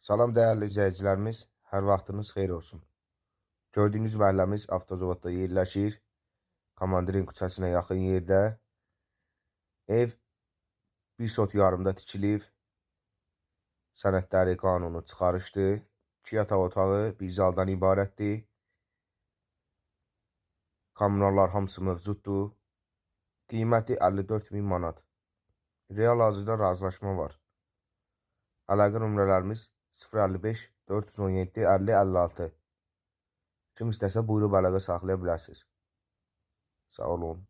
Salam değerli izləyicilərimiz, hər vaxtınız xeyir olsun. Gördüyünüz məhəlləmiz avtozavodda yerləşir. Komandirin küçəsinə yaxın yerdə. Ev 1 sot yarımda tikilib. Sənədləri qanunu çıxarışdır. 2 yataq otağı, bir zaldan ibarətdir. Kommunallar hamısı mövcuddur. Qiyməti 54.000 manat. Real hazırda razılaşma var. Əlaqə nömrələrimiz 055 417 50 56. Kim istəsə buyurub əlaqə saxlaya bilərsiniz. Sağ olun.